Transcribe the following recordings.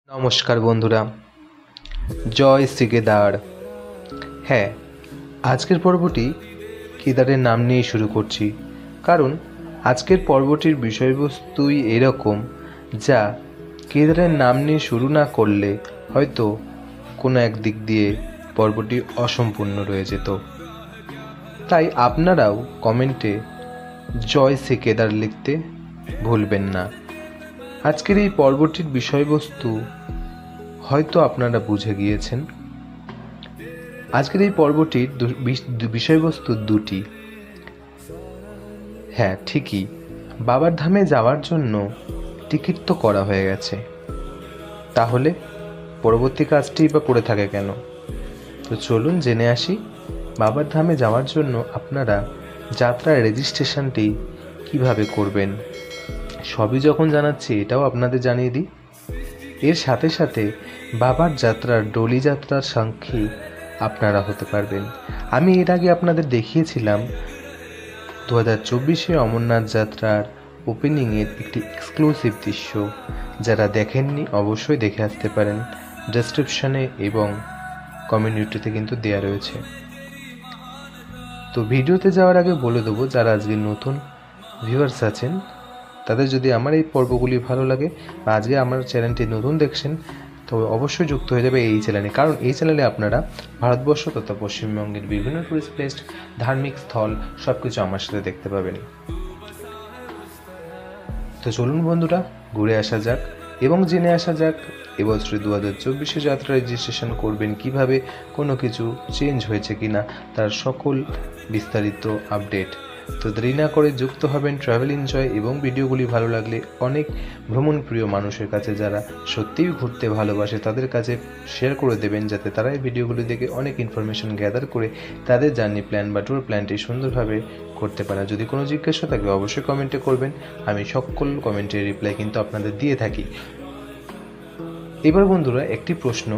নমস্কার বন্ধুরা, জয় শ্রী কেদার। হ্যাঁ, আজকের পর্বটি কেদারের নাম নিয়ে শুরু করছি, কারণ আজকের পর্বটির বিষয়বস্তুই এরকম যা কেদারের নাম নিয়ে শুরু না করলে হয়তো কোনো এক দিক দিয়ে পর্বটি অসম্পূর্ণ রয়ে যেত। তাই আপনারাও কমেন্টে জয় শ্রী কেদার লিখতে ভুলবেন না। আজকের এই পর্বটির বিষয়বস্তু হয়তো আপনারা বুঝে গিয়েছেন। আজকের এই পর্বটির বিষয়বস্তু দুটি। হ্যাঁ, ঠিকই, বাবার ধামে যাওয়ার জন্য টিকিট তো করা হয়ে গেছে, তাহলে পরবর্তী কাজটি বা করে থাকে কেন? তো চলুন জেনে আসি বাবার ধামে যাওয়ার জন্য আপনারা যাত্রার রেজিস্ট্রেশনটি কিভাবে করবেন। সবই যখন জানাচ্ছি, এটাও আপনাদের জানিয়ে দিই। এর সাথে সাথে বাবার যাত্রার ডলি যাত্রার সাক্ষী আপনারা হতে পারবেন। আমি এর আগে আপনাদের দেখিয়েছিলাম 2024 অমরনাথ যাত্রার ওপেনিংয়ের একটি এক্সক্লুসিভ দৃশ্য। যারা দেখেননি অবশ্যই দেখে আসতে পারেন, ডেসক্রিপশনে এবং কমিউনিটিতে কিন্তু দেওয়া রয়েছে। তো ভিডিওতে যাওয়ার আগে বলে দেবো, যারা আজকে নতুন ভিউয়ার্স আছেন তাদের যদি আমার এই পর্বগুলি ভালো লাগে বা আজকে আমার চ্যানেলটি নতুন দেখছেন, তবে অবশ্যই যুক্ত হয়ে যাবে এই চ্যানেলে, কারণ এই চ্যানেলে আপনারা ভারতবর্ষ তথা পশ্চিমবঙ্গের বিভিন্ন টুরিস্ট প্লেস, ধার্মিক স্থল সব কিছু আমার সাথে দেখতে পাবেন। তো চলুন বন্ধুরা, ঘুরে আসা যাক এবং জেনে আসা যাক এবছরে 2024 যাত্রা রেজিস্ট্রেশন করবেন কিভাবে, কোনো কিছু চেঞ্জ হয়েছে কিনা, তার সকল বিস্তারিত আপডেট। তো দেরি না করে যুক্ত হবেন ট্রাভেল এনজয়, এবং ভিডিওগুলি ভালো লাগলে অনেক ভ্রমণ প্রিয় মানুষের কাছে, যারা সত্যিই ঘুরতে ভালোবাসে তাদের কাছে শেয়ার করে দেবেন, যাতে তারা এই ভিডিওগুলি দেখে অনেক ইনফরমেশন গ্যাদার করে তাদের জার্নি প্ল্যান বা ট্যুর প্ল্যানটি সুন্দরভাবে করতে পারে। যদি কোনো জিজ্ঞাসা থাকে অবশ্যই কমেন্টে করবেন, আমি সকল কমেন্টের রিপ্লাই কিন্তু আপনাদের দিয়ে থাকি। এবার বন্ধুরা, একটি প্রশ্ন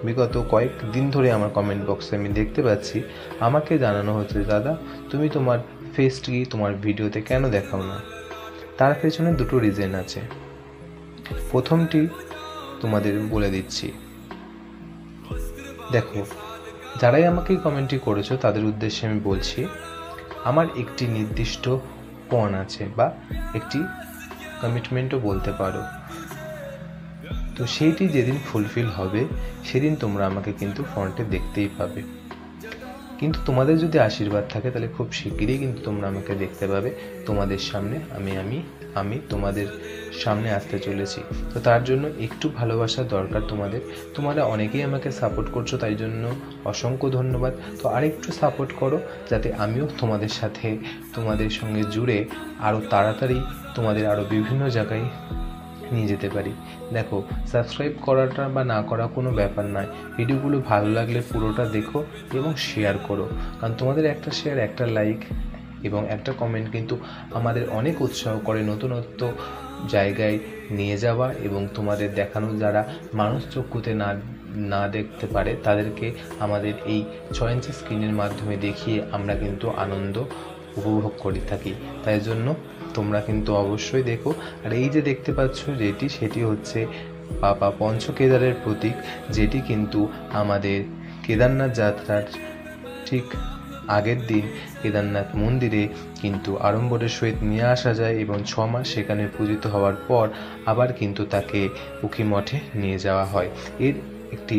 বিগত কয়েকদিন ধরে আমার কমেন্ট বক্সে আমি দেখতে পাচ্ছি, আমাকে জানানো হচ্ছে, দাদা তুমি তোমার ফেসটি তোমার ভিডিওতে কেন দেখাও না? তার পেছনে দুটো রিজন আছে। প্রথমটি তোমাদের বলে দিচ্ছি। দেখো, যারাই আমাকে এই কমেন্টটি করেছো তাদের উদ্দেশ্যে আমি বলছি, আমার একটি নির্দিষ্ট পণ আছে বা একটি কমিটমেন্টও বলতে পারো। তো সেইটি যেদিন ফুলফিল হবে সেদিন তোমরা আমাকে কিন্তু ফ্রন্টে দেখতেই পাবে। কিন্তু তোমাদের যদি আশীর্বাদ থাকে তাহলে খুব শিগগিরই কিন্তু তোমরা আমাকে দেখতে পাবে। তোমাদের সামনে আমি তোমাদের সামনে আসতে চলেছি। তো তার জন্য একটু ভালোবাসা দরকার তোমাদের। তোমরা অনেকেই আমাকে সাপোর্ট করছো, তাই জন্য অসংখ্য ধন্যবাদ। তো আরেকটু সাপোর্ট করো, যাতে আমিও তোমাদের সাথে তোমাদের সঙ্গে জুড়ে আরও তাড়াতাড়ি তোমাদের আরও বিভিন্ন জায়গায় নিয়ে যেতে পারি। দেখো, সাবস্ক্রাইব করাটা বা না করা কোনো ব্যাপার নয়, ভিডিওগুলো ভালো লাগলে পুরোটা দেখো এবং শেয়ার করো, কারণ তোমাদের একটা শেয়ার, একটা লাইক এবং একটা কমেন্ট কিন্তু আমাদের অনেক উৎসাহ করে নতুনত্ব জায়গায় নিয়ে যাওয়া, এবং তোমাদের দেখানো, যারা মানুষ চক্ষুতে না দেখতে পারে তাদেরকে আমাদের এই 6 ইঞ্চি স্ক্রিনের মাধ্যমে দেখিয়ে আমরা কিন্তু আনন্দ উপভোগ করে থাকি। তাই জন্য তোমরা কিন্তু অবশ্যই দেখো। আর এই যে দেখতে পাচ্ছ সেটি হচ্ছে বাবা পঞ্চকেদারের প্রতীক, যেটি কিন্তু আমাদের কেদারনাথ যাত্রার ঠিক আগের দিন কেদারনাথ মন্দিরে কিন্তু আড়ম্বরের সহিত নিয়ে আসা যায়, এবং 6 মাস সেখানে পূজিত হওয়ার পর আবার কিন্তু তাকে উখি মঠে নিয়ে যাওয়া হয়। এর একটি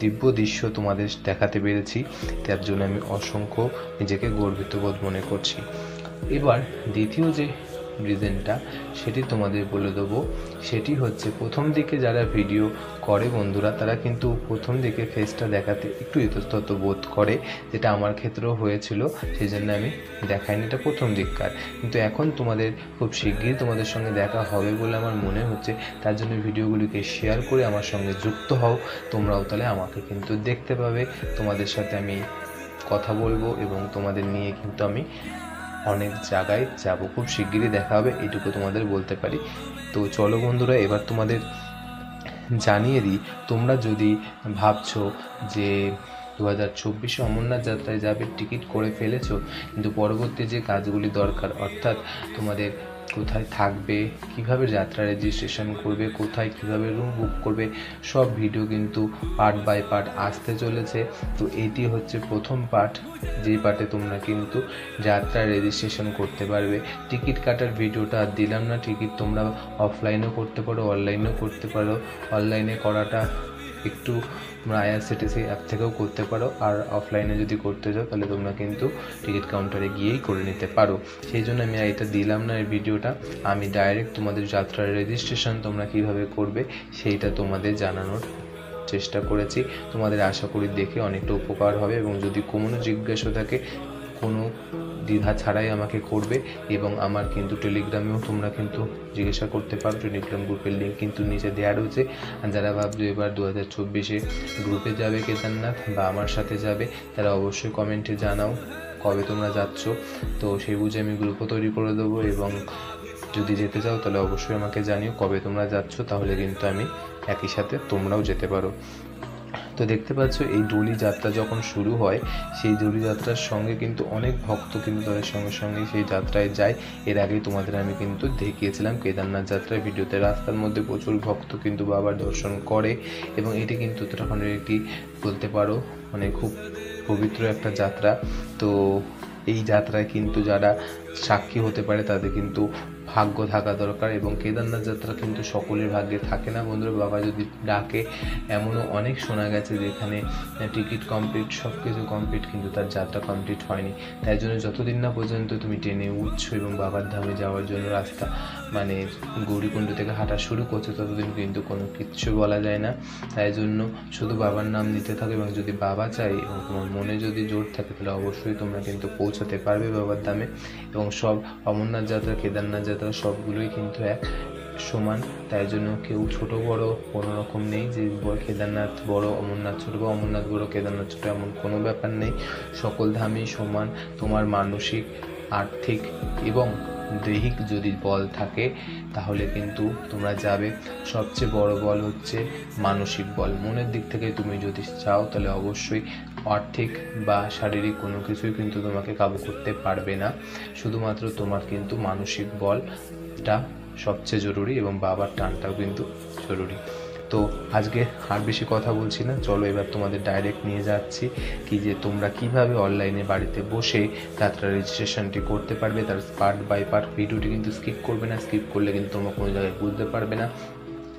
দিব্য দৃশ্য তোমাদের দেখাতে পেরেছি, তার জন্য আমি অসংখ্য নিজেকে গর্বিত বোধ মনে করছি। এবার দ্বিতীয় যে রিজনটা সেটি তোমাদের বলে দেবো। সেটি হচ্ছে, প্রথম দিকে যারা ভিডিও করে বন্ধুরা, তারা কিন্তু প্রথম দিকে ফেসটা দেখাতে একটু ইতস্তত বোধ করে, যেটা আমার ক্ষেত্রেও হয়েছিল, সেই জন্য আমি দেখাইনি এটা প্রথম দিককার। কিন্তু এখন তোমাদের খুব শিগগিরই তোমাদের সঙ্গে দেখা হবে বলে আমার মনে হচ্ছে, তার জন্য ভিডিওগুলিকে শেয়ার করে আমার সঙ্গে যুক্ত হও। তোমরাও তাহলে আমাকে কিন্তু দেখতে পাবে, তোমাদের সাথে আমি কথা বলবো এবং তোমাদের নিয়ে কিন্তু আমি অনেক জায়গায় যাব। খুব শিগগিরই দেখা হবে, এটুকু তোমাদের বলতে পারি। তো চলো বন্ধুরা, এবার তোমাদের জানিয়ে দিই, তোমরা যদি ভাবছো যে 2024 অমরনাথ যাত্রায় যাবে, টিকিট করে ফেলেছো, কিন্তু পরবর্তী যে কাজগুলি দরকার, অর্থাৎ তোমাদের কোথায় থাকবে, কিভাবে যাত্রা রেজিস্ট্রেশন করবে, কোথায় কিভাবে রুম বুক করবে, সব ভিডিও কিন্তু পার্ট বাই পার্ট আসতে চলেছে। তো এটি হচ্ছে প্রথম পার্ট, যেই পার্টে তোমরা কিন্তু যাত্রা রেজিস্ট্রেশন করতে পারবে। টিকিট কাটার ভিডিওটা আর দিলাম না, টিকিট তোমরা অফলাইনেও করতে পারো, অনলাইনেও করতে পারো। অনলাইনে করাটা একটু তোমরা আইআরসিটিসি অ্যাপ থেকেও করতে পারো, আর অফলাইনে যদি করতে চাও তাহলে তোমরা কিন্তু টিকিট কাউন্টারে গিয়েই করে নিতে পারো। সেই জন্য আমি এটা দিলাম না এই ভিডিওটা, আমি ডাইরেক্ট তোমাদের যাত্রার রেজিস্ট্রেশন তোমরা কিভাবে করবে সেইটা তোমাদের জানানোর চেষ্টা করেছি। তোমাদের আশা করি দেখে অনেকটা উপকার হবে, এবং যদি কোনো জিজ্ঞাসা থাকে কোনো দ্বিধা ছাড়াই আমাকে করবে। এবং আমার কিন্তু টেলিগ্রামেও তোমরা কিন্তু জিজ্ঞাসা করতে পারো, টেলিগ্রাম গ্রুপের লিঙ্ক কিন্তু নিচে দেওয়া রয়েছে। আর যারা ভাবছো এবার 2024-এ গ্রুপে যাবে কেদারনাথ বা আমার সাথে যাবে, তারা অবশ্যই কমেন্টে জানাও কবে তোমরা যাচ্ছ, তো সেই বুঝে আমি গ্রুপও তৈরি করে দেবো। এবং যদি যেতে চাও তাহলে অবশ্যই আমাকে জানিও কবে তোমরা যাচ্ছ, তাহলে কিন্তু আমি একই সাথে তোমরাও যেতে পারো। তো দেখতে পাচ্ছ এই ডলি যাত্রা যখন শুরু হয়, সেই ডলি যাত্রার সঙ্গে কিন্তু অনেক ভক্ত কিন্তু তাদের সঙ্গে সঙ্গে সেই যাত্রায় যায়। এর আগে তোমাদের আমি কিন্তু দেখিয়েছিলাম কেদারনাথ যাত্রার ভিডিওতে, রাস্তার মধ্যে প্রচুর ভক্ত কিন্তু বাবার দর্শন করে। এবং এটি কিন্তু উত্তরাখণ্ডের একটি বলতে পারো মানে খুব পবিত্র একটা যাত্রা। তো এই যাত্রায় কিন্তু যারা সাক্ষী হতে পারে তাদের কিন্তু ভাগ্য থাকা দরকার, এবং কেদারনাথ যাত্রা কিন্তু সকলের ভাগ্যে থাকে না বন্ধুরা। বাবা যদি ডাকে, এমনও অনেক শোনা গেছে যেখানে টিকিট কমপ্লিট, সব কিছু কমপ্লিট, কিন্তু তার যাত্রা কমপ্লিট হয়নি। তাই জন্য যতদিন না পর্যন্ত তুমি ট্রেনে উঠছো এবং বাবার ধামে যাওয়ার জন্য রাস্তা মানে গৌরীকুণ্ড থেকে হাঁটা শুরু করছো, ততদিন কিন্তু কোনো কিচ্ছু বলা যায় না। তাই জন্য শুধু বাবার নাম নিতে থাকো, এবং যদি বাবা চাই এবং তোমার মনে যদি জোর থাকে তাহলে অবশ্যই তোমরা কিন্তু পৌঁছাতে পারবে বাবার ধামে। এবং সব অমরনাথ যাত্রা, কেদারনাথ যাত্রা সবগুলোই কিন্তু এক সমান। তাই জন্য কেউ ছোট বড় কোনো রকম নেই যে কেদারনাথ বড় অমরনাথ ছোট বা অমরনাথ বড় কেদারনাথ ছোট, এমন কোনো ব্যাপার নেই। সকল ধামই সমান। তোমার মানসিক, আর্থিক এবং দৈহিক যদি বল থাকে তাহলে কিন্তু তোমরা যাবে। সবচেয়ে বড় বল হচ্ছে মানসিক বল। মনের দিক থেকে তুমি যদি চাও তাহলে অবশ্যই আর্থিক বা শারীরিক কোনো কিছুই কিন্তু তোমাকে কাবু করতে পারবে না। শুধুমাত্র তোমার কিন্তু মানসিক বলটা সবচেয়ে জরুরি, এবং বাবার টানটাও কিন্তু জরুরি। তো আজকে আর বেশি কথা বলছি না, চলো এবার তোমাদের ডাইরেক্ট নিয়ে যাচ্ছি কি যে তোমরা কিভাবে অনলাইনে বাড়িতে বসে যাত্রা রেজিস্ট্রেশনটি করতে পারবে। তার পার্ট বাই পার্ট ভিডিওটি কিন্তু স্কিপ করবে না, স্কিপ করলে কিন্তু তোমরা কোনো জায়গায় বুঝতে পারবে না,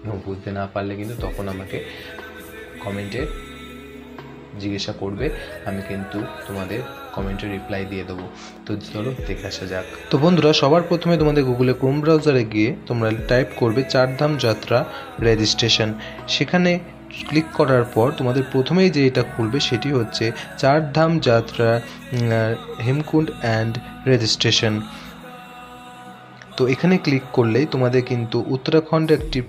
এবং বুঝতে না পারলে কিন্তু তখন আমাকে কমেন্টে জিজ্ঞাসা করবে, আমি কিন্তু তোমাদের কমেন্টে রিপ্লাই দিয়ে দেবো। তো চলো দেখে আসা যাক। তো বন্ধুরা, সবার প্রথমে তোমাদের গুগলে ক্রোম ব্রাউজারে গিয়ে তোমরা টাইপ করবে চারধাম যাত্রা রেজিস্ট্রেশন। সেখানে ক্লিক করার পর তোমাদের প্রথমেই যে এটা খুলবে সেটি হচ্ছে চারধাম যাত্রা হেমকুণ্ড অ্যান্ড রেজিস্ট্রেশন। তো এখানে ক্লিক করলেই তোমাদের কিন্তু উত্তরাখণ্ডের একটি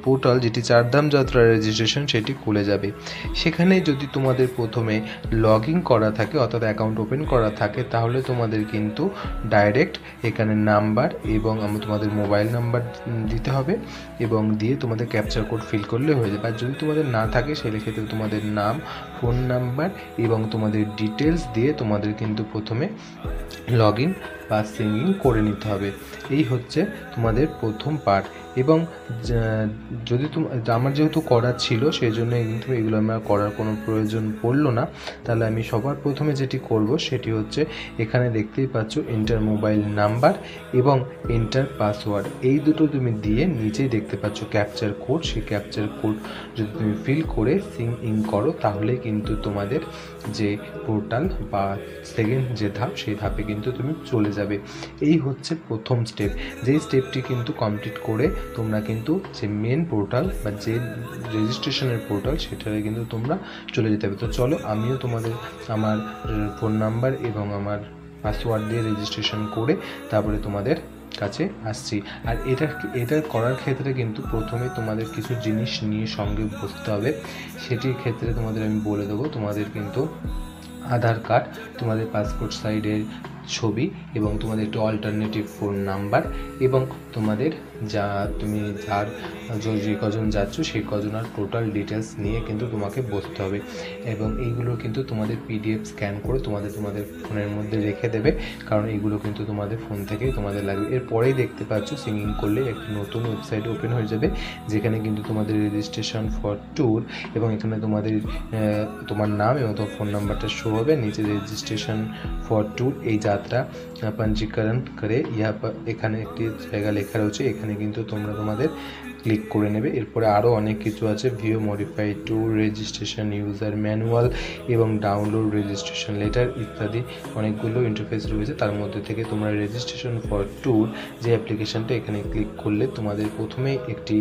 পোর্টাল, যেটি চারধাম যাত্রা রেজিস্ট্রেশন, সেটি খুলে যাবে। সেখানে যদি তোমাদের প্রথমে লগ ইন করা থাকে অর্থাৎ অ্যাকাউন্ট ওপেন করা থাকে, তাহলে তোমাদের কিন্তু ডাইরেক্ট এখানে নাম্বার এবং তোমাদের মোবাইল নাম্বার দিতে হবে, এবং দিয়ে তোমাদের ক্যাপচার কোড ফিল করলে হয়ে যাবে। আর যদি তোমাদের না থাকে সেক্ষেত্রে তোমাদের নাম, ফোন নাম্বার এবং তোমাদের ডিটেলস দিয়ে তোমাদের কিন্তু প্রথমে লগ ইন বা সিঙ্গিং করে নিতে হবে। এই হচ্ছে তোমাদের প্রথম পার্ট। এবং যদি আমার যেহেতু করার ছিল সেই জন্য কিন্তু এগুলো আমার করার কোনো প্রয়োজন পড়লো না। তাহলে আমি সবার প্রথমে যেটি করব সেটি হচ্ছে এখানে দেখতেই পাচ্ছ এন্টার মোবাইল নাম্বার এবং এন্টার পাসওয়ার্ড, এই দুটো তুমি দিয়ে নিচেই দেখতে পাচ্ছ ক্যাপচার কোড। সেই ক্যাপচার কোড যদি তুমি ফিল করে সিং ইন করো তাহলে কিন্তু তোমাদের যে পোর্টাল বা সেকেন্ড যে ধাপ, সেই ধাপে কিন্তু তুমি চলে যাবে। এই হচ্ছে প্রথম স্টেপ। যেই স্টেপটি কিন্তু কমপ্লিট করে তোমরা কিন্তু যে মেন পোর্টাল বা যে রেজিস্ট্রেশনের পোর্টাল সেটাতে কিন্তু তোমরা চলে যেতে হবে। তো চলো আমিও তোমাদের আমার ফোন নাম্বার এবং আমার পাসওয়ার্ড দিয়ে রেজিস্ট্রেশন করে তারপরে তোমাদের কাছে আসছি। আর এটা করার ক্ষেত্রে কিন্তু প্রথমে তোমাদের কিছু জিনিস নিয়ে সঙ্গে বসতে হবে। সেটির ক্ষেত্রে তোমাদের আমি বলে দেবো। তোমাদের কিন্তু আধার কার্ড, তোমাদের পাসপোর্ট সাইজের ছবি এবং তোমাদের একটি অল্টারনেটিভ ফোন নাম্বার এবং তোমাদের তুমি যে কজন যাচ্ছ সেই কজনের টোটাল ডিটেলস নিয়ে কিন্তু তোমাকে বসতে হবে এবং এইগুলো কিন্তু তোমাদের PDF স্ক্যান করে তোমাদের ফোনের মধ্যে রেখে দেবে, কারণ এইগুলো কিন্তু তোমাদের ফোন থেকেই তোমাদের লাগবে। এরপরেই দেখতে পাচ্ছ সিঙ্গিং করলে একটি নতুন ওয়েবসাইট ওপেন হয়ে যাবে, যেখানে কিন্তু তোমাদের রেজিস্ট্রেশন ফর ট্যুর এবং এখানে তোমার নাম এবং তোমার ফোন নাম্বারটা শো হবে। নিচে রেজিস্ট্রেশন ফর ট্যুর এই যাত্রা পঞ্জীকরণ করে এখানে একটি জায়গা লেখা রয়েছে, এখানে কিন্তু তোমরা তোমাদের ক্লিক করে নেবে। এরপরে আরও অনেক কিছু আছে, view modified tour, registration user manual এবং ডাউনলোড রেজিস্ট্রেশন লেটার ইত্যাদি অনেকগুলো ইন্টারফেস রয়েছে। তার মধ্যে থেকে তোমরা রেজিস্ট্রেশন ফর ট্যুর যে অ্যাপ্লিকেশনটা, এখানে ক্লিক করলে তোমাদের প্রথমেই একটি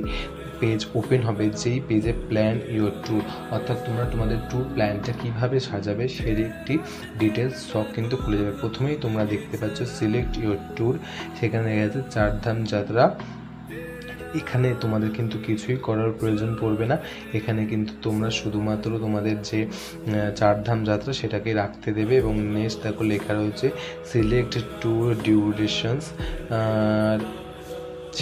পেজ ওপেন হবে, যেই পেজে প্ল্যান ইউর ট্যুর, অর্থাৎ তোমরা তোমাদের ট্যুর প্ল্যানটা কীভাবে সাজাবে সেই একটি ডিটেলস সব কিন্তু খুলে যাবে। প্রথমেই তোমরা দেখতে পাচ্ছ সিলেক্ট ইউর ট্যুর, সেখানে দেখা যাচ্ছে 4 ধাম যাত্রা। এখানে তোমাদের কিন্তু কিছুই করার প্রয়োজন পড়বে না, এখানে কিন্তু তোমরা শুধুমাত্র তোমাদের যে 4 ধাম যাত্রা সেটাকে রাখতে দেবে এবং নেক্সট দেখো লেখা রয়েছে সিলেক্ট ট্যুর ডিউরেশনস,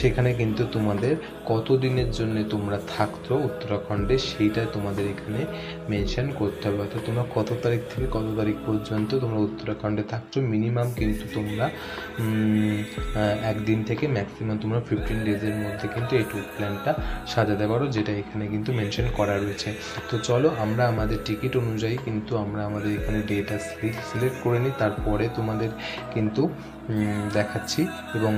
সেখানে কিন্তু তোমাদের কত দিনের জন্য তোমরা থাকছো উত্তরাখণ্ডে সেইটা তোমাদের এখানে মেনশন করতে হবে, অর্থাৎ তোমরা কত তারিখ থেকে কত তারিখ পর্যন্ত তোমরা উত্তরাখণ্ডে থাকছো। মিনিমাম কিন্তু তোমরা 1 দিন থেকে ম্যাক্সিমাম তোমরা 15 ডেজের মধ্যে কিন্তু এই ট্যুর প্ল্যানটা সাজাতে পারো, যেটা এখানে কিন্তু মেনশন করা রয়েছে। তো চলো আমরা আমাদের টিকিট অনুযায়ী কিন্তু আমরা আমাদের এখানে ডেটা সিলেক্ট করে নিই, তারপরে তোমাদের কিন্তু দেখাচ্ছি। এবং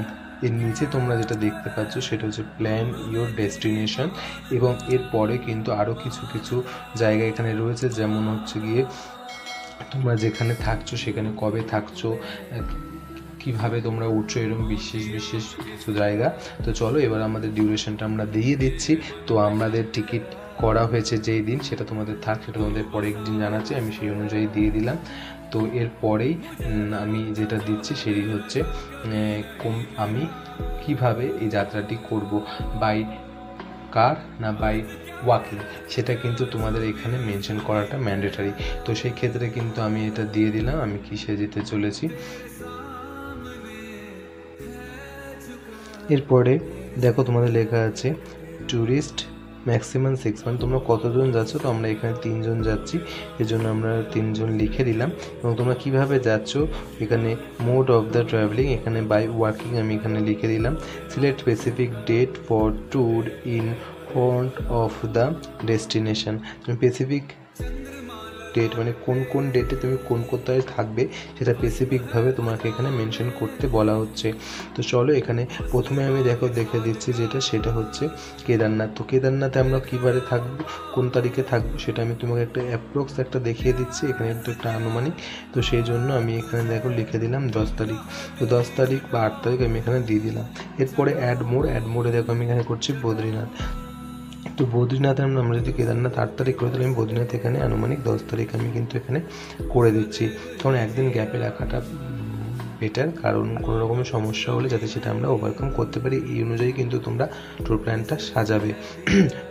এর নিচে তোমরা যেটা দেখতে পাচ্ছ সেটা হচ্ছে প্ল্যান ইউর ডেস্টিনেশন, এবং এরপরে কিন্তু আরও কিছু জায়গা এখানে রয়েছে, যেমন হচ্ছে গিয়ে তোমরা যেখানে থাকছো সেখানে কবে থাকছো, কিভাবে তোমরা উঠছো, এরকম বিশেষ কিছু জায়গা। তো চলো এবার আমাদের ডিউরেশনটা আমরা দিয়ে দিচ্ছি। তো আমাদের টিকিট করা হয়েছে যেই দিন সেটা তোমাদের সেটা তোমাদের পরের দিন জানাচ্ছে, আমি সেই অনুযায়ী দিয়ে দিলাম। তো এরপরেই আমি যেটা দিচ্ছি সেটি হচ্ছে আমি কিভাবে এই যাত্রাটি করব, বাই কার না বাই ওয়াকিং, সেটা কিন্তু তোমাদের এখানে মেনশন করাটা ম্যান্ডেটারি। তো সেই ক্ষেত্রে কিন্তু আমি এটা দিয়ে দিলাম আমি কিসে যেতে চলেছি। এরপরে দেখো তোমাদের লেখা আছে ট্যুরিস্ট ম্যাক্সিমাম 6 মান, তোমরা কতজন যাচ্ছ, তো আমরা এখানে 3 জন যাচ্ছি, এর জন্য আমরা 3 জন লিখে দিলাম। এবং তোমরা কিভাবে যাচ্ছ এখানে মোড অফ দ্য ট্রাভেলিং, এখানে বাই ওয়াকিং আমি এখানে লিখে দিলাম। Select specific date for tour in front of the destination, তুমি স্পেসিফিক ডেট মানে কোন ডেটে তুমি কোথায় থাকবে সেটা স্পেসিফিকভাবে তোমাকে এখানে মেনশন করতে বলা হচ্ছে। তো চলো এখানে প্রথমে আমি দেখে দিচ্ছি সেটা হচ্ছে কেদারনাথ। তো কেদারনাথে আমরা কীবারে থাকবো, কোন তারিখে থাকবো সেটা আমি তোমাকে একটা অ্যাপ্রক্স একটা দেখিয়ে দিচ্ছি, এখানে কিন্তু একটা আনুমানিক। তো সেই জন্য আমি এখানে দেখো লিখে দিলাম 10 তারিখ। তো 10 তারিখ বা 8 তারিখ আমি এখানে দিয়ে দিলাম। এরপরে অ্যাড মোডে দেখো আমি এখানে করছি বদ্রীনাথ। তো বদ্রীনাথে আমরা যদি কেদারনাথ 8 তারিখ করে তাহলে আমি বদ্রীনাথ এখানে আনুমানিক 10 তারিখ আমি কিন্তু এখানে করে দিচ্ছি, কারণ একদিন গ্যাপে রাখাটা বেটার, কারণ কোনো রকমের সমস্যা হলে যাতে সেটা আমরা ওভারকাম করতে পারি, এই অনুযায়ী কিন্তু তোমরা ট্যুর প্ল্যানটা সাজাবে।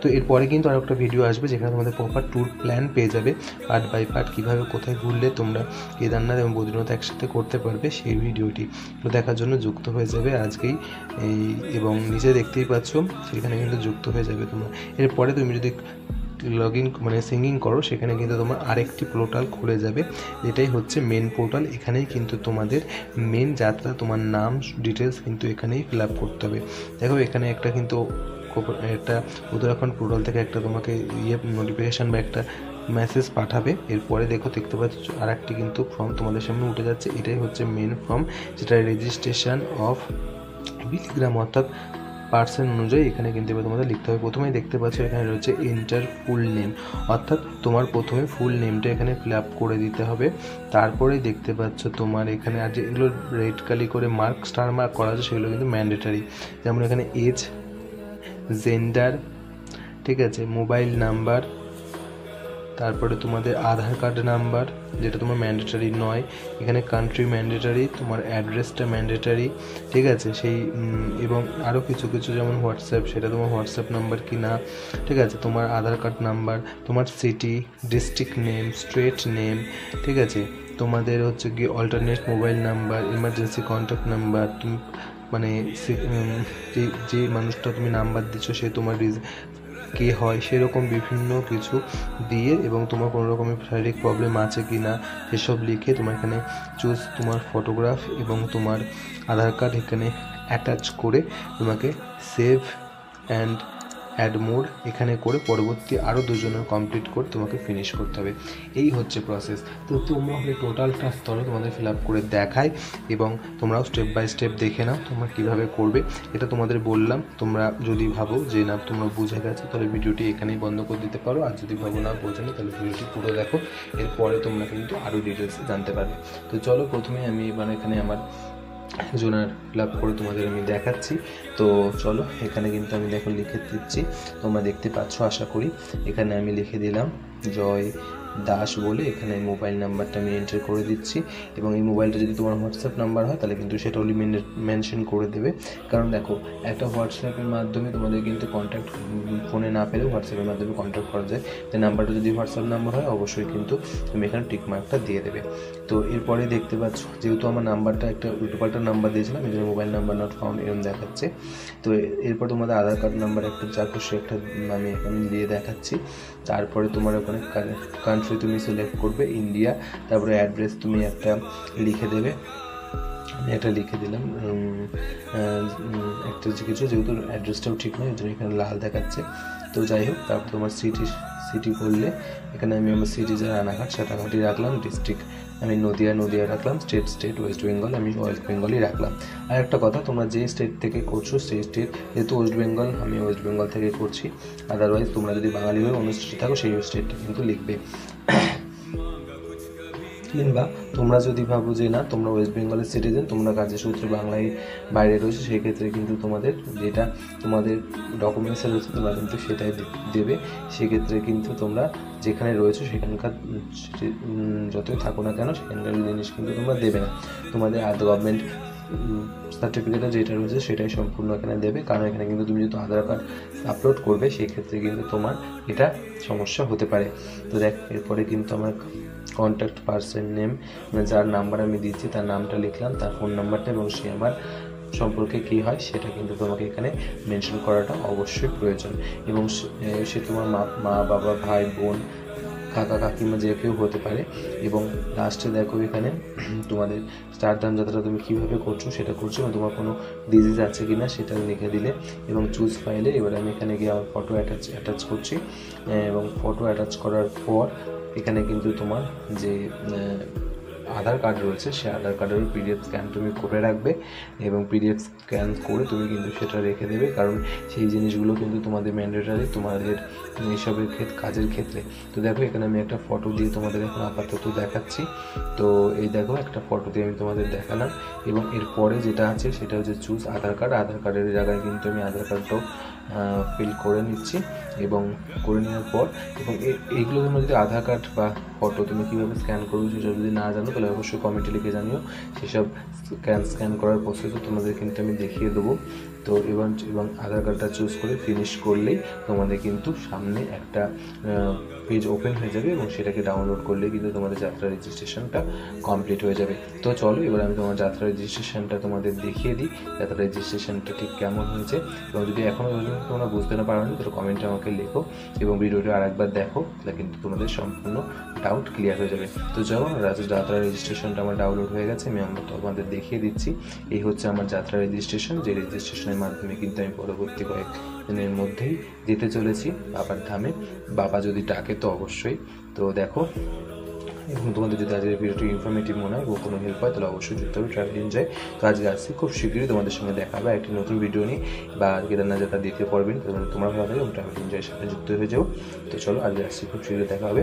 তো এরপরে কিন্তু আর একটা ভিডিও আসবে যেখানে তোমাদের প্রপার ট্যুর প্ল্যান পেয়ে যাবে, পার্ট বাই পার্ট কীভাবে কোথায় ঘুরলে তোমরা কেদারনাথ এবং বদ্রীনাথ একসাথে করতে পারবে সেই ভিডিওটি তো দেখার জন্য যুক্ত হয়ে যাবে আজকেই এবং নিচে দেখতেই পাচ্ছ সেখানে কিন্তু যুক্ত হয়ে যাবে তোমরা। এরপরে তুমি যদি লগইন মানে সিঙ্গিং করো সেখানে কিন্তু তোমার আরেকটি পোর্টাল খুলে যাবে, এটাই হচ্ছে মেন পোর্টাল। এখানেই কিন্তু তোমাদের মেন যাত্রা তোমার নাম ডিটেলস কিন্তু এখানেই ফিল আপ করতে হবে। দেখো এখানে একটা উত্তরাখণ্ড পোর্টাল থেকে একটা তোমাকে নোটিফিকেশান বা একটা মেসেজ পাঠাবে। এরপরে দেখতে পাচ্ছ আর একটি কিন্তু ফর্ম তোমাদের সামনে উঠে যাচ্ছে, এটাই হচ্ছে মেন ফর্ম, যেটা রেজিস্ট্রেশন অফ বিলিগ্রাম অর্থাৎ পার্সেন্ট অনুযায়ী এখানে কিন্তু তোমাদের লিখতে হবে। প্রথমেই দেখতে পাচ্ছ এখানে রয়েছে এন্টার ফুল নেম, অর্থাৎ তোমার প্রথমে ফুল নেমটা এখানে ফিল আপ করে দিতে হবে। তারপরেই দেখতে পাচ্ছ তোমার এখানে আর যেগুলো রেড কালি করে স্টার মার্ক করা আছে সেগুলো কিন্তু ম্যান্ডেটারি, যেমন এখানে এজ, জেন্ডার, ঠিক আছে, মোবাইল নাম্বার, তারপরে তোমাদের আধার কার্ড নাম্বার, যেটা তোমার ম্যান্ডেটারি নয়, এখানে কান্ট্রি ম্যান্ডেটারি, তোমার অ্যাড্রেসটা ম্যান্ডেটারি, ঠিক আছে। সেই এবং আরও কিছু কিছু যেমন হোয়াটসঅ্যাপ, সেটা তোমার হোয়াটসঅ্যাপ নাম্বার কি না, ঠিক আছে। তোমার আধার কার্ড নাম্বার, তোমার city, district name, straight name, ঠিক আছে। তোমাদের হচ্ছে কি alternate mobile number, emergency contact number, তুমি মানে যে মানুষটা তুমি নাম্বার দিচ্ছ সে তোমার কে হয় সেরকম বিভিন্ন কিছু দিয়ে, এবং তোমার কোনো রকমের শারীরিক প্রবলেম আছে কি না সেসব লিখে তোমার এখানে চুজ তোমার ফটোগ্রাফ এবং তোমার আধার কার্ড এখানে অ্যাটাচ করে তোমাকে সেভ অ্যান্ড অ্যাড মোড এখানে করে পরবর্তী আরও দুজনের কমপ্লিট করে তোমাকে ফিনিশ করতে হবে। এই হচ্ছে প্রসেস। তো তোমরা টোটালটা স্তরে তোমাদের ফিল আপ করে দেখায় এবং তোমরাও স্টেপ বাই স্টেপ দেখে নাও তোমরা কীভাবে করবে। এটা তোমাদের বললাম, তোমরা যদি ভাবো যে না তোমরা বুঝে গেছো তাহলে ভিডিওটি এখানেই বন্ধ করে দিতে পারো, আর যদি ভাবো না বোঝেনি তাহলে ভিডিওটি পুরো দেখো, এরপরে তোমরা কিন্তু আরও ডিটেলসে জানতে পারবে। তো চলো প্রথমে আমি এবার এখানে আমার জোনার ফিল আপ করে তোমাদের আমি দেখাচ্ছি। তো চলো, এখানে কিন্তু আমি দেখো লিখে দিচ্ছি, তোমরা দেখতে পাচ্ছ আশা করি। এখানে আমি লিখে দিলাম জয় দাস বলে, এখানে মোবাইল নাম্বারটা আমি এন্টার করে দিচ্ছি, এবং এই মোবাইলটা যদি তোমার হোয়াটসঅ্যাপ নাম্বার হয় তাহলে কিন্তু সেটা ওলি মেনশন করে দেবে। কারণ দেখো একটা হোয়াটসঅ্যাপের মাধ্যমে তোমাদের কিন্তু কন্ট্যাক্ট, ফোনে না পেলেও হোয়াটসঅ্যাপের মাধ্যমে কন্ট্যাক্ট করা যায়। তো নাম্বারটা যদি হোয়াটসঅ্যাপ নাম্বার হয় অবশ্যই কিন্তু তুমি এখানে টিক মার্কটা দিয়ে দেবে। তো এরপরে দেখতে পাচ্ছ যেহেতু আমার নাম্বারটা একটা উল্টোপাল্টা নাম্বার দিয়েছিলাম, এই জন্য মোবাইল নাম্বার নট ফাউন্ড এরকম দেখাচ্ছে। তো এরপর তোমাদের আধার কার্ড নাম্বার একটা যা খুশি একটা আমি এখানে দিয়ে দেখাচ্ছি। তারপরে তোমার ওখানে কান্ট্রি তুমি সিলেক্ট করবে ইন্ডিয়া, তারপরে অ্যাড্রেস তুমি একটা লিখে দেবে। আমি এটা লিখে দিলাম একটা কিছু, যেহেতু অ্যাড্রেসটাও ঠিক নয় এই জন্য এখানে লাল দেখাচ্ছে। তো যাই হোক, তারপর তোমার সিটি করলে এখানে আমি আমার সিটি যা রানাঘাট সেটা রানাঘাটই রাখলাম, ডিস্ট্রিক্ট আমি নদিয়া রাখলাম, স্টেট ওয়েস্ট বেঙ্গল আমি ওয়েস্ট বেঙ্গলই রাখলাম। আর একটা কথা, তোমরা যে স্টেট থেকে করছো সেই স্টেট, যেহেতু ওয়েস্ট বেঙ্গল আমি ওয়েস্ট বেঙ্গল থেকে করছি, আদারওয়াইজ তোমরা যদি বাঙালি হয়ে অন্য স্টেটে থাকো সেই স্টেটটা কিন্তু লিখবে। কিংবা তোমরা যদি ভাবো যে না তোমরা ওয়েস্ট বেঙ্গলের সিটিজেন, তোমরা কার্যসূত্রে বাংলায় বাইরে রয়েছে, সেক্ষেত্রে কিন্তু তোমাদের যেটা তোমাদের ডকুমেন্টসে রয়েছে তোমরা কিন্তু সেটাই দেবে। সেক্ষেত্রে কিন্তু তোমরা যেখানে রয়েছো সেখানকার যতই থাকো না কেন সেখানকার জিনিস কিন্তু তোমরা দেবে না, তোমাদের গভর্নমেন্ট সার্টিফিকেটে যেটা রয়েছে সেটাই সম্পূর্ণ এখানে দেবে। কারণ এখানে কিন্তু তুমি যেহেতু আধার কার্ড আপলোড করবে সেক্ষেত্রে কিন্তু তোমার এটা সমস্যা হতে পারে। তো দেখ এরপরে কিন্তু আমার কন্ট্যাক্ট পার্সন নেম, মানে যার নাম্বার আমি দিচ্ছি তার নামটা লিখলাম, তার ফোন নাম্বারটা, এবং সে আমার সম্পর্কে কী হয় সেটা কিন্তু তোমাকে এখানে মেনশন করাটা অবশ্যই প্রয়োজন। এবং সে তোমার মা বাবা ভাই বোন কাকা কাকিমা যে কেউ হতে পারে। এবং লাস্টে দেখো এখানে তোমাদের চারধাম যাত্রা তুমি কীভাবে করছো সেটা করছো, এবং তোমার কোনো ডিজিজ আছে কি না সেটা লিখে দিলে, এবং চুজ ফাইলে এবার আমি এখানে গিয়ে আমার ফটো অ্যাটাচ করছি, এবং ফটো অ্যাটাচ করার পর এখানে কিন্তু তোমার যে আধার কার্ড রয়েছে সেই আধার কার্ডের পিডিএফ স্ক্যান তুমি করে রাখবে, এবং পিডিএফ স্ক্যান করে তুমি কিন্তু সেটা রেখে দেবে। কারণ সেই জিনিসগুলো কিন্তু তোমাদের ম্যান্ডেটারি তোমাদের এইসবের কাজের ক্ষেত্রে। তো দেখো এখানে আমি একটা ফটো দিয়ে তোমাদের এখন আপাতত দেখাচ্ছি। তো এই দেখো একটা ফটো দিয়ে আমি তোমাদের দেখালাম, এবং এরপরে যেটা আছে সেটা হচ্ছে চুজ আধার কার্ডের জায়গায় কিন্তু আমি আধার কার্ডটাও ফিল করে নিচ্ছি, এবং করে নেওয়ার পর এবং এইগুলো তোমরা যদি আধার কার্ড বা ফটো তুমি কীভাবে স্ক্যান করবে সেটা যদি না জানো তাহলে অবশ্যই কমেন্টে লিখে জানিও, সেসব স্ক্যান করার প্রসেসও তোমাদের কিন্তু আমি দেখিয়ে দেবো। তো এবং আধার কার্ডটা চুজ করে ফিনিশ করলেই তোমাদের কিন্তু সামনে একটা পেজ ওপেন হয়ে যাবে, এবং সেটাকে ডাউনলোড করলে কিন্তু তোমাদের যাত্রা রেজিস্ট্রেশনটা কমপ্লিট হয়ে যাবে। তো চলো এবার আমি তোমার যাত্রা রেজিস্ট্রেশনটা তোমাদের দেখিয়ে দিই, যাত্রা রেজিস্ট্রেশনটা ঠিক কেমন হয়েছে। এবং যদি এখনও তোমরা বুঝতে না পারো তাহলে কমেন্টে আমাকে লেখো, এবং ভিডিওটা আরেকবার দেখো, তাহলে কিন্তু তোমাদের সম্পূর্ণ ডাউট ক্লিয়ার হয়ে যাবে। তো চলো যাত্রা রেজিস্ট্রেশনটা আমার ডাউনলোড হয়ে গেছে, আমি তোমাদের দেখিয়ে দিচ্ছি। এই হচ্ছে আমার যাত্রা রেজিস্ট্রেশন, যে রেজিস্ট্রেশনের মাধ্যমে কিন্তু আমি পরবর্তী কয়েকদিনের মধ্যেই যেতে চলেছি বাবার ধামে। বাবা যদি ডাকে তো অবশ্যই। তো দেখো, এবং তোমাদের যদি আজকের ভিডিওটি ইনফরমেটিভ মনে হয় বা কোনো হেল্প হয় তাহলে অবশ্যই যুক্ত হবে ট্রাভেল এনজয়। তো আজকে আসছি, খুব শীঘ্রই তোমাদের সঙ্গে দেখা হবে একটি নতুন ভিডিও নিয়ে, বা কেদারনাথ যাত্রা দ্বিতীয় পর্বে তোমরা ভালো থাকবে এবং ট্রাভেল এনজয়ের সাথে যুক্ত হয়ে যাও। তো চলো আজকে আসছি, খুব শীঘ্রই দেখা হবে।